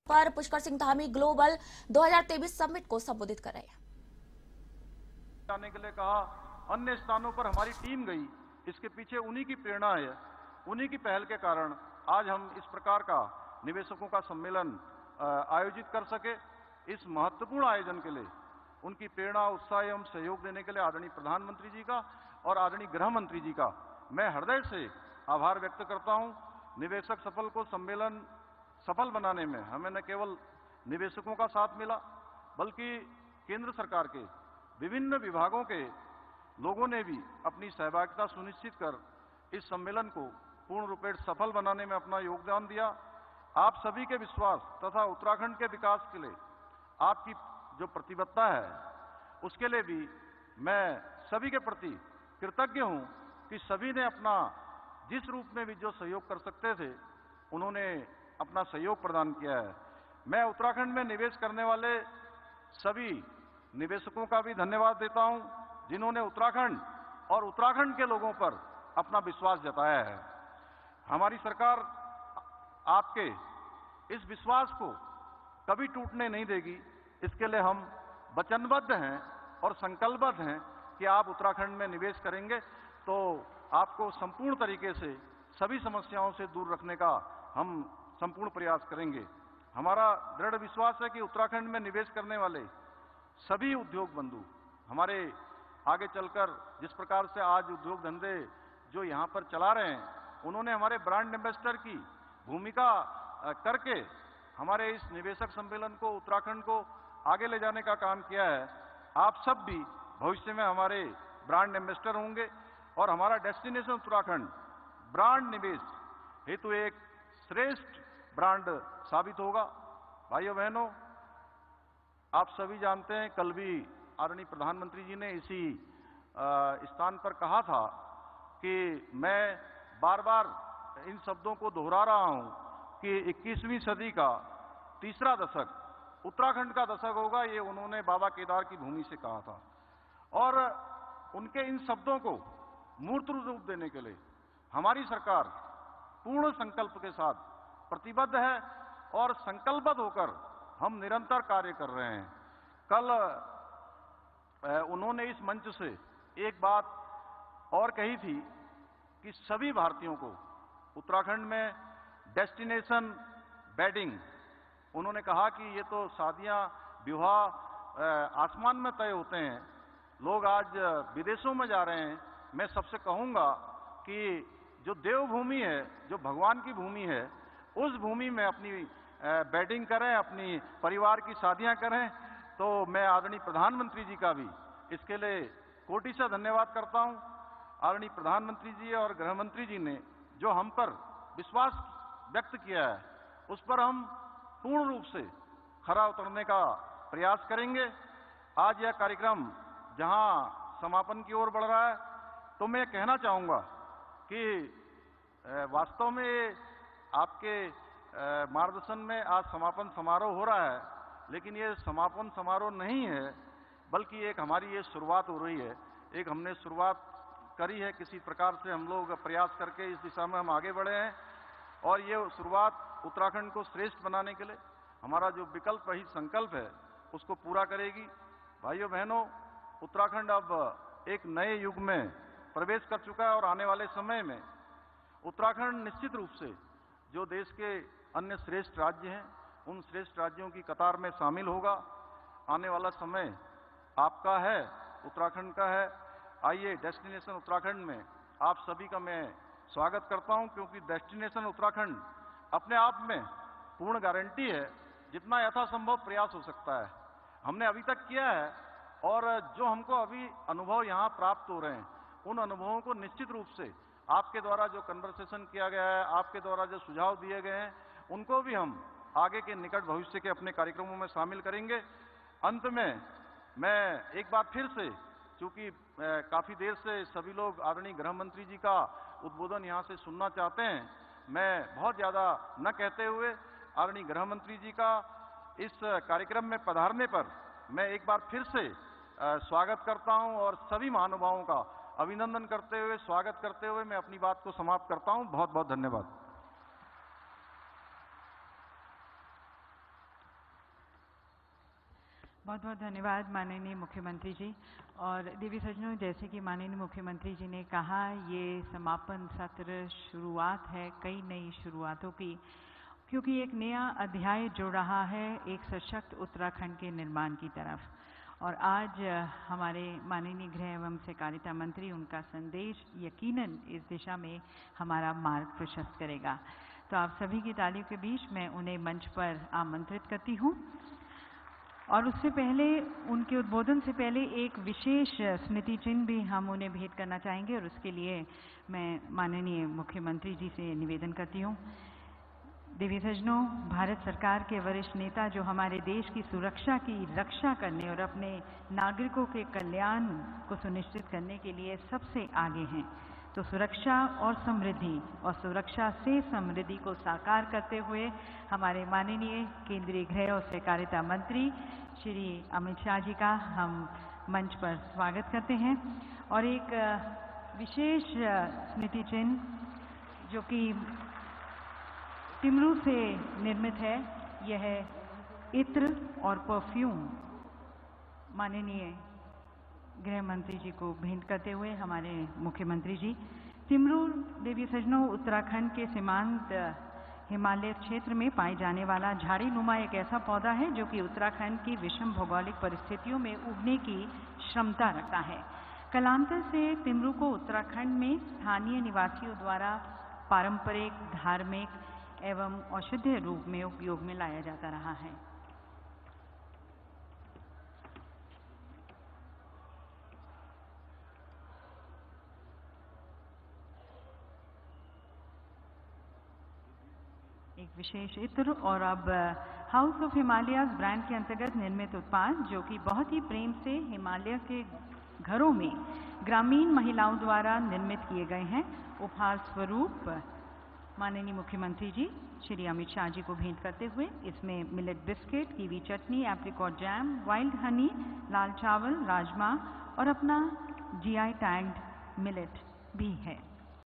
पर Pushkar Singh Dhami global 2023 summit को संबोधित कर रहे हैं। जाने के लिए कहा, अन्य स्थानों पर हमारी टीम गई, इसके पीछे उन्हीं की प्रेरणा है, उन्हीं की पहल के कारण आज हम इस प्रकार का निवेशकों का सम्मेलन आयोजित कर सके। इस महत्वपूर्ण आयोजन के लिए उनकी प्रेरणा, उत्साह एवं सहयोग देने के लिए आदरणीय प्रधानमंत्री जी का और आदरणीय गृह मंत्री जी का मैं हृदय से आभार व्यक्त करता हूं। निवेशक सफल को सम्मेलन सफल बनाने में हमें न केवल निवेशकों का साथ मिला, बल्कि केंद्र सरकार के विभिन्न विभागों के लोगों ने भी अपनी सहभागिता सुनिश्चित कर इस सम्मेलन को पूर्ण रूपेण सफल बनाने में अपना योगदान दिया। आप सभी के विश्वास तथा उत्तराखंड के विकास के लिए आपकी जो प्रतिबद्धता है, उसके लिए भी मैं सभी के प्रति कृतज्ञ हूं कि सभी ने अपना जिस रूप में भी जो सहयोग कर सकते थे, उन्होंने अपना सहयोग प्रदान किया है। मैं उत्तराखंड में निवेश करने वाले सभी निवेशकों का भी धन्यवाद देता हूं, जिन्होंने उत्तराखंड और उत्तराखंड के लोगों पर अपना विश्वास जताया है। हमारी सरकार आपके इस विश्वास को कभी टूटने नहीं देगी। इसके लिए हम वचनबद्ध हैं और संकल्पबद्ध हैं कि आप उत्तराखंड में निवेश करेंगे तो आपको संपूर्ण तरीके से सभी समस्याओं से दूर रखने का हम संपूर्ण प्रयास करेंगे। हमारा दृढ़ विश्वास है कि उत्तराखंड में निवेश करने वाले सभी उद्योग बंधु हमारे आगे चलकर जिस प्रकार से आज उद्योग धंधे जो यहाँ पर चला रहे हैं, उन्होंने हमारे ब्रांड एम्बेसडर की भूमिका करके हमारे इस निवेशक सम्मेलन को, उत्तराखंड को आगे ले जाने का काम किया है। आप सब भी भविष्य में हमारे ब्रांड एम्बेसडर होंगे और हमारा डेस्टिनेशन उत्तराखंड ब्रांड निवेश हेतु एक श्रेष्ठ ब्रांड साबित होगा। भाइयों बहनों, आप सभी जानते हैं, कल भी आदरणीय प्रधानमंत्री जी ने इसी स्थान पर कहा था कि मैं बार बार इन शब्दों को दोहरा रहा हूं कि 21वीं सदी का तीसरा दशक उत्तराखंड का दशक होगा। ये उन्होंने बाबा केदार की भूमि से कहा था और उनके इन शब्दों को मूर्त रूप देने के लिए हमारी सरकार पूर्ण संकल्प के साथ प्रतिबद्ध है और संकल्पबद्ध होकर हम निरंतर कार्य कर रहे हैं। कल उन्होंने इस मंच से एक बात और कही थी कि सभी भारतीयों को उत्तराखंड में डेस्टिनेशन वेडिंग, उन्होंने कहा कि ये तो शादियां, विवाह आसमान में तय होते हैं, लोग आज विदेशों में जा रहे हैं। मैं सबसे कहूंगा कि जो देवभूमि है, जो भगवान की भूमि है, उस भूमि में अपनी वेडिंग करें, अपनी परिवार की शादियां करें। तो मैं आदरणीय प्रधानमंत्री जी का भी इसके लिए कोटि से धन्यवाद करता हूं। आदरणीय प्रधानमंत्री जी और गृह मंत्री जी ने जो हम पर विश्वास व्यक्त किया है, उस पर हम पूर्ण रूप से खरा उतरने का प्रयास करेंगे। आज यह कार्यक्रम जहां समापन की ओर बढ़ रहा है, तो मैं कहना चाहूंगा कि वास्तव में आपके मार्गदर्शन में आज समापन समारोह हो रहा है, लेकिन ये समापन समारोह नहीं है, बल्कि एक हमारी ये शुरुआत हो रही है। एक हमने शुरुआत करी है, किसी प्रकार से हम लोग प्रयास करके इस दिशा में हम आगे बढ़े हैं और ये शुरुआत उत्तराखंड को श्रेष्ठ बनाने के लिए हमारा जो विकल्प रहित संकल्प है, उसको पूरा करेगी। भाइयों बहनों, उत्तराखंड अब एक नए युग में प्रवेश कर चुका है और आने वाले समय में उत्तराखंड निश्चित रूप से जो देश के अन्य श्रेष्ठ राज्य हैं, उन श्रेष्ठ राज्यों की कतार में शामिल होगा। आने वाला समय आपका है, उत्तराखंड का है। आइए, डेस्टिनेशन उत्तराखंड में आप सभी का मैं स्वागत करता हूं, क्योंकि डेस्टिनेशन उत्तराखंड अपने आप में पूर्ण गारंटी है, जितना यथासंभव प्रयास हो सकता है हमने अभी तक किया है। और जो हमको अभी अनुभव यहाँ प्राप्त हो रहे हैं, उन अनुभवों को निश्चित रूप से आपके द्वारा जो कन्वर्सेशन किया गया है, आपके द्वारा जो सुझाव दिए गए हैं, उनको भी हम आगे के निकट भविष्य के अपने कार्यक्रमों में शामिल करेंगे। अंत में मैं एक बार फिर से, चूंकि काफी देर से सभी लोग आदरणीय गृह मंत्री जी का उद्बोधन यहाँ से सुनना चाहते हैं, मैं बहुत ज्यादा न कहते हुए आदरणीय गृह मंत्री जी का इस कार्यक्रम में पधारने पर मैं एक बार फिर से स्वागत करता हूं और सभी महानुभावों का अभिनंदन करते हुए, स्वागत करते हुए मैं अपनी बात को समाप्त करता हूं। बहुत बहुत धन्यवाद। बहुत बहुत धन्यवाद माननीय मुख्यमंत्री जी। और देवी सज्जनों, जैसे कि माननीय मुख्यमंत्री जी ने कहा, ये समापन सत्र शुरुआत है कई नई शुरुआतों की, क्योंकि एक नया अध्याय जुड़ रहा है एक सशक्त उत्तराखंड के निर्माण की तरफ। और आज हमारे माननीय गृह एवं सहकारिता मंत्री, उनका संदेश यकीनन इस दिशा में हमारा मार्ग प्रशस्त करेगा। तो आप सभी की तालियों के बीच मैं उन्हें मंच पर आमंत्रित करती हूँ। और उससे पहले, उनके उद्बोधन से पहले एक विशेष स्मृति चिन्ह भी हम उन्हें भेंट करना चाहेंगे, और उसके लिए मैं माननीय मुख्यमंत्री जी से निवेदन करती हूँ। देवी सज्जनों, भारत सरकार के वरिष्ठ नेता जो हमारे देश की सुरक्षा की रक्षा करने और अपने नागरिकों के कल्याण को सुनिश्चित करने के लिए सबसे आगे हैं, तो सुरक्षा और समृद्धि और सुरक्षा से समृद्धि को साकार करते हुए हमारे माननीय केंद्रीय गृह और सहकारिता मंत्री श्री अमित शाह जी का हम मंच पर स्वागत करते हैं। और एक विशेष स्मृति चिन्ह जो कि टिमरू से निर्मित है, यह इत्र और परफ्यूम माननीय गृह मंत्री जी को भेंट करते हुए हमारे मुख्यमंत्री जी। टिमरू, देवी सज्जनों, उत्तराखंड के सीमांत हिमालय क्षेत्र में पाए जाने वाला झाड़ी नुमा एक ऐसा पौधा है जो कि उत्तराखंड की विषम भौगोलिक परिस्थितियों में उगने की क्षमता रखता है। कालांतर से टिमरू को उत्तराखंड में स्थानीय निवासियों द्वारा पारंपरिक, धार्मिक एवं औषधीय रूप में उपयोग में लाया जाता रहा है। एक विशेष इत्र। और अब हाउस ऑफ हिमालयाज ब्रांड के अंतर्गत निर्मित उत्पाद जो कि बहुत ही प्रेम से हिमालय के घरों में ग्रामीण महिलाओं द्वारा निर्मित किए गए हैं, उपहार स्वरूप माननीय मुख्यमंत्री जी श्री अमित शाह जी को भेंट करते हुए इसमें मिलेट बिस्किट, कीवी चटनी, एप्रिकॉट जैम, वाइल्ड हनी, लाल चावल, राजमा और अपना GI टैग्ड मिलेट भी है।